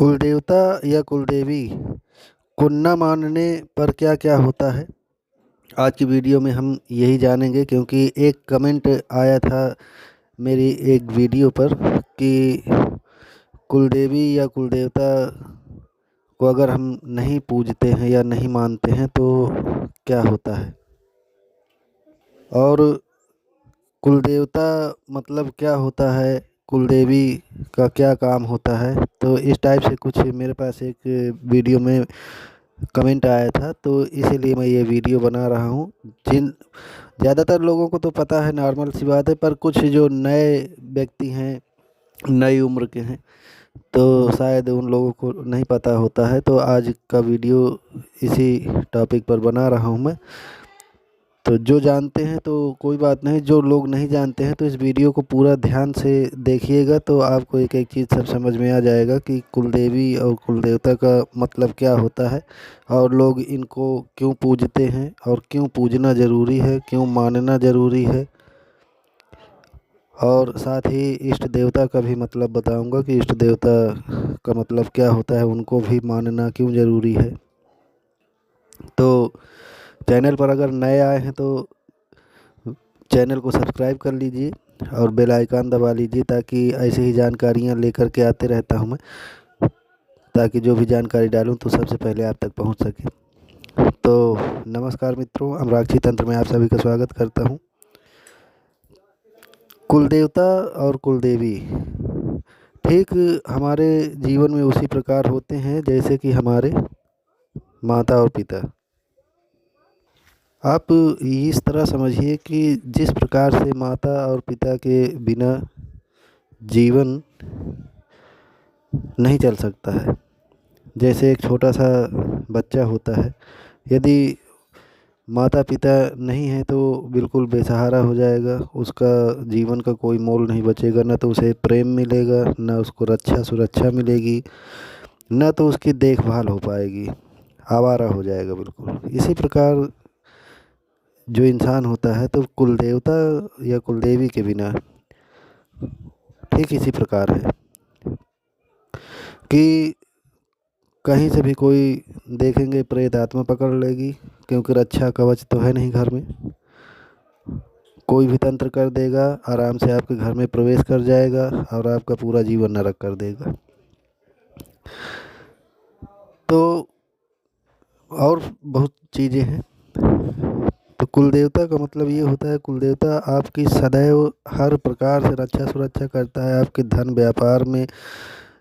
कुलदेवता या कुलदेवी को न मानने पर क्या क्या होता है। आज की वीडियो में हम यही जानेंगे, क्योंकि एक कमेंट आया था मेरी एक वीडियो पर कि कुलदेवी या कुलदेवता को अगर हम नहीं पूजते हैं या नहीं मानते हैं तो क्या होता है, और कुलदेवता मतलब क्या होता है, कुलदेवी का क्या काम होता है। तो इस टाइप से कुछ मेरे पास एक वीडियो में कमेंट आया था, तो इसीलिए मैं ये वीडियो बना रहा हूँ। जिन ज़्यादातर लोगों को तो पता है, नॉर्मल सी बात है, पर कुछ जो नए व्यक्ति हैं, नई उम्र के हैं, तो शायद उन लोगों को नहीं पता होता है। तो आज का वीडियो इसी टॉपिक पर बना रहा हूँ मैं। तो जो जानते हैं तो कोई बात नहीं, जो लोग नहीं जानते हैं तो इस वीडियो को पूरा ध्यान से देखिएगा, तो आपको एक एक चीज़ सब समझ में आ जाएगा कि कुलदेवी और कुलदेवता का मतलब क्या होता है, और लोग इनको क्यों पूजते हैं, और क्यों पूजना ज़रूरी है, क्यों मानना ज़रूरी है। और साथ ही इष्ट देवता का भी मतलब बताऊंगा कि इष्ट देवता का मतलब क्या होता है, उनको भी मानना क्यों ज़रूरी है। तो चैनल पर अगर नए आए हैं तो चैनल को सब्सक्राइब कर लीजिए और बेल आइकन दबा लीजिए, ताकि ऐसे ही जानकारियाँ लेकर के आते रहता हूँ मैं, ताकि जो भी जानकारी डालूँ तो सबसे पहले आप तक पहुँच सके। तो नमस्कार मित्रों, अमराक्षी तंत्र में आप सभी का स्वागत करता हूँ। कुलदेवता और कुलदेवी ठीक हमारे जीवन में उसी प्रकार होते हैं जैसे कि हमारे माता और पिता। आप इस तरह समझिए कि जिस प्रकार से माता और पिता के बिना जीवन नहीं चल सकता है। जैसे एक छोटा सा बच्चा होता है, यदि माता पिता नहीं है तो बिल्कुल बेसहारा हो जाएगा, उसका जीवन का कोई मोल नहीं बचेगा। न तो उसे प्रेम मिलेगा, न उसको रक्षा सुरक्षा मिलेगी, न तो उसकी देखभाल हो पाएगी, आवारा हो जाएगा बिल्कुल। इसी प्रकार जो इंसान होता है, तो कुलदेवता या कुलदेवी के बिना ठीक इसी प्रकार है कि कहीं से भी कोई देखेंगे प्रेत आत्मा पकड़ लेगी, क्योंकि रक्षा कवच तो है नहीं घर में। कोई भी तंत्र कर देगा, आराम से आपके घर में प्रवेश कर जाएगा और आपका पूरा जीवन नरक कर देगा। तो और बहुत चीज़ें हैं। तो कुलदेवता का मतलब ये होता है, कुलदेवता आपकी सदैव हर प्रकार से रक्षा सुरक्षा करता है, आपके धन व्यापार में,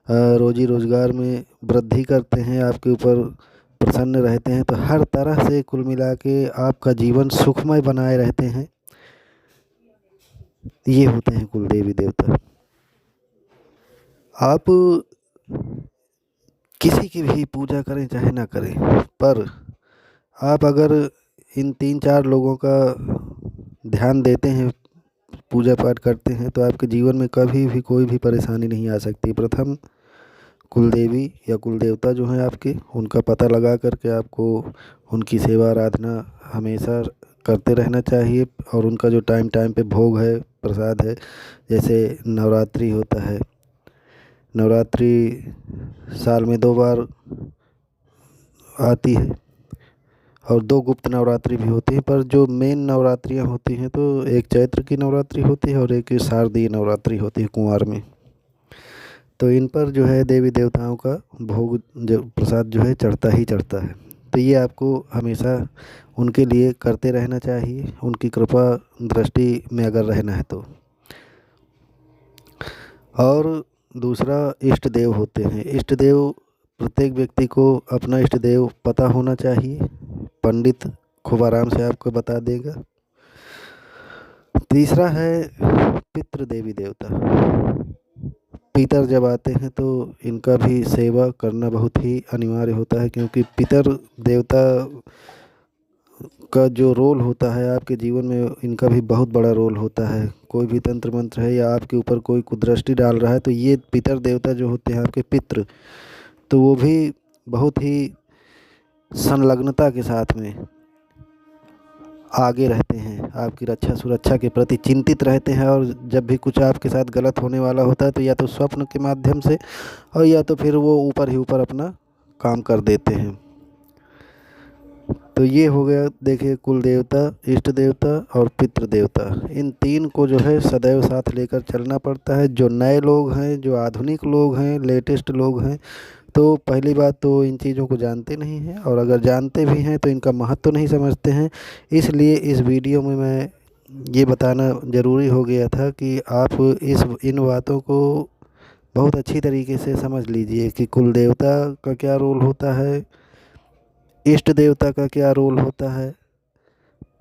रोजी रोजगार में वृद्धि करते हैं, आपके ऊपर प्रसन्न रहते हैं। तो हर तरह से कुल मिला के आपका जीवन सुखमय बनाए रहते हैं। ये होते हैं कुलदेवी देवता। आप किसी की भी पूजा करें चाहे ना करें, पर आप अगर इन तीन चार लोगों का ध्यान देते हैं, पूजा पाठ करते हैं, तो आपके जीवन में कभी भी कोई भी परेशानी नहीं आ सकती। प्रथम कुलदेवी या कुलदेवता जो हैं आपके, उनका पता लगा करके आपको उनकी सेवा आराधना हमेशा करते रहना चाहिए। और उनका जो टाइम टाइम पे भोग है, प्रसाद है, जैसे नवरात्रि होता है, नवरात्रि साल में 2 बार आती है, और 2 गुप्त नवरात्रि भी होती हैं। पर जो मेन नवरात्रियाँ होती हैं, तो एक चैत्र की नवरात्रि होती है और एक शारदीय नवरात्रि होती है कुंवार में। तो इन पर जो है देवी देवताओं का भोग जो प्रसाद जो है चढ़ता ही चढ़ता है। तो ये आपको हमेशा उनके लिए करते रहना चाहिए, उनकी कृपा दृष्टि में अगर रहना है तो। और दूसरा, इष्ट देव होते हैं। इष्ट देव, प्रत्येक व्यक्ति को अपना इष्ट देव पता होना चाहिए। पंडित खूब आराम से आपको बता देगा। तीसरा है पितृ देवी देवता। पितर जब आते हैं तो इनका भी सेवा करना बहुत ही अनिवार्य होता है, क्योंकि पितर देवता का जो रोल होता है आपके जीवन में, इनका भी बहुत बड़ा रोल होता है। कोई भी तंत्र मंत्र है या आपके ऊपर कोई कुदृष्टि डाल रहा है, तो ये पितर देवता जो होते हैं आपके पितृ, तो वो भी बहुत ही संलग्नता के साथ में आगे रहते हैं, आपकी रक्षा सुरक्षा के प्रति चिंतित रहते हैं। और जब भी कुछ आपके साथ गलत होने वाला होता है तो या तो स्वप्न के माध्यम से और या तो फिर वो ऊपर ही ऊपर अपना काम कर देते हैं। तो ये हो गया, देखिए, कुल देवता, इष्ट देवता और पितृ देवता, इन तीन को जो है सदैव साथ लेकर चलना पड़ता है। जो नए लोग हैं, जो आधुनिक लोग हैं, लेटेस्ट लोग हैं, तो पहली बात तो इन चीज़ों को जानते नहीं हैं, और अगर जानते भी हैं तो इनका महत्व तो नहीं समझते हैं। इसलिए इस वीडियो में मैं ये बताना ज़रूरी हो गया था कि आप इन बातों को बहुत अच्छी तरीके से समझ लीजिए कि कुल देवता का क्या रोल होता है, इष्ट देवता का क्या रोल होता है,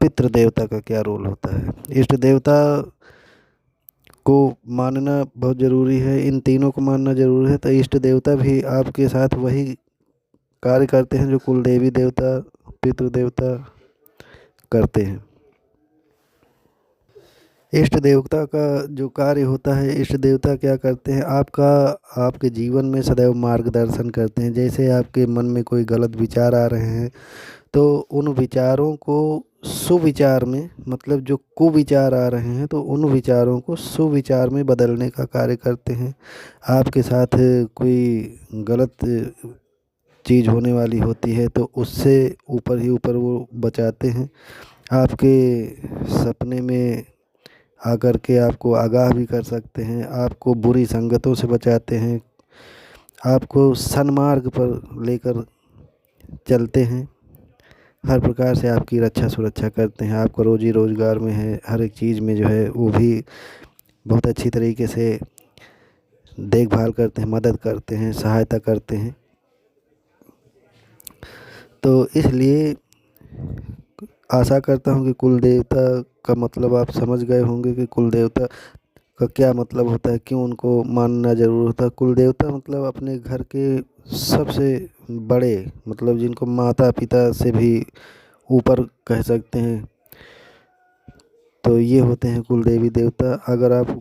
पितृ देवता का क्या रोल होता है। इष्ट देवता को मानना बहुत ज़रूरी है, इन तीनों को मानना ज़रूरी है। तो इष्ट देवता भी आपके साथ वही कार्य करते हैं जो कुल देवी देवता, पितृ देवता करते हैं। इष्ट देवता का जो कार्य होता है, इष्ट देवता क्या करते हैं, आपके जीवन में सदैव मार्गदर्शन करते हैं। जैसे आपके मन में कोई गलत विचार आ रहे हैं तो उन विचारों को सुविचार में, मतलब जो कुविचार आ रहे हैं तो उन विचारों को सुविचार में बदलने का कार्य करते हैं। आपके साथ कोई गलत चीज़ होने वाली होती है तो उससे ऊपर ही ऊपर वो बचाते हैं। आपके सपने में आकर के आपको आगाह भी कर सकते हैं, आपको बुरी संगतों से बचाते हैं, आपको सन्मार्ग पर लेकर चलते हैं, हर प्रकार से आपकी रक्षा सुरक्षा करते हैं। आपको रोजी रोज़गार में है, हर एक चीज़ में जो है वो भी बहुत अच्छी तरीके से देखभाल करते हैं, मदद करते हैं, सहायता करते हैं। तो इसलिए आशा करता हूँ कि कुल देवता का मतलब आप समझ गए होंगे कि कुल देवता का क्या मतलब होता है, क्यों उनको मानना ज़रूर होता है। कुल देवता मतलब अपने घर के सबसे बड़े, मतलब जिनको माता पिता से भी ऊपर कह सकते हैं, तो ये होते हैं कुल देवी देवता। अगर आप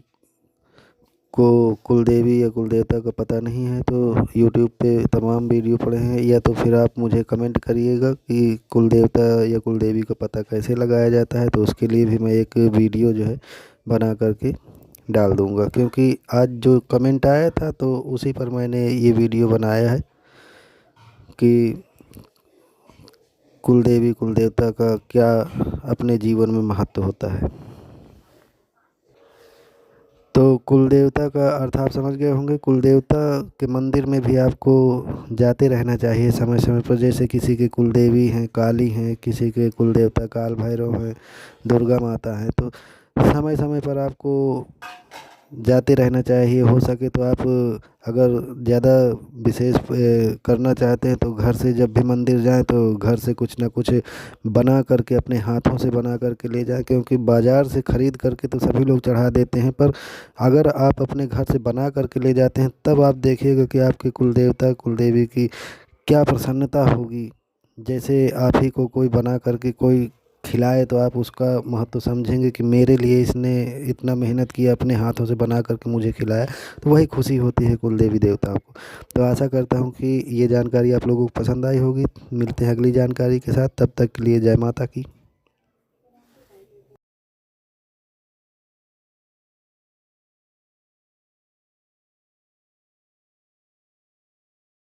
को कुल देवी या कुल देवता का पता नहीं है तो यूट्यूब पे तमाम वीडियो पड़े हैं, या तो फिर आप मुझे कमेंट करिएगा कि कुल देवता या कुल देवी का पता कैसे लगाया जाता है, तो उसके लिए भी मैं एक वीडियो जो है बना करके डाल दूँगा। क्योंकि आज जो कमेंट आया था तो उसी पर मैंने ये वीडियो बनाया है कि कुल देवी कुल देवता का क्या अपने जीवन में महत्व होता है। तो कुल देवता का अर्थ आप समझ गए होंगे। कुल देवता के मंदिर में भी आपको जाते रहना चाहिए समय समय पर। जैसे किसी के कुल देवी हैं काली हैं, किसी के कुल देवता काल भैरव हैं, दुर्गा माता हैं, तो समय समय पर आपको जाते रहना चाहिए। हो सके तो आप अगर ज़्यादा विशेष करना चाहते हैं तो घर से जब भी मंदिर जाएं तो घर से कुछ ना कुछ बना करके, अपने हाथों से बना करके ले जाएं। क्योंकि बाज़ार से ख़रीद करके तो सभी लोग चढ़ा देते हैं, पर अगर आप अपने घर से बना करके ले जाते हैं तब आप देखिएगा कि आपके कुल देवता कुल देवी की क्या प्रसन्नता होगी। जैसे आप ही को कोई बना करके कोई खिलाए तो आप उसका महत्व समझेंगे कि मेरे लिए इसने इतना मेहनत किया, अपने हाथों से बना करके मुझे खिलाया, तो वही खुशी होती है कुल देवी देवताओं को। तो आशा करता हूँ कि ये जानकारी आप लोगों को पसंद आई होगी। मिलते हैं अगली जानकारी के साथ, तब तक के लिए जय माता की।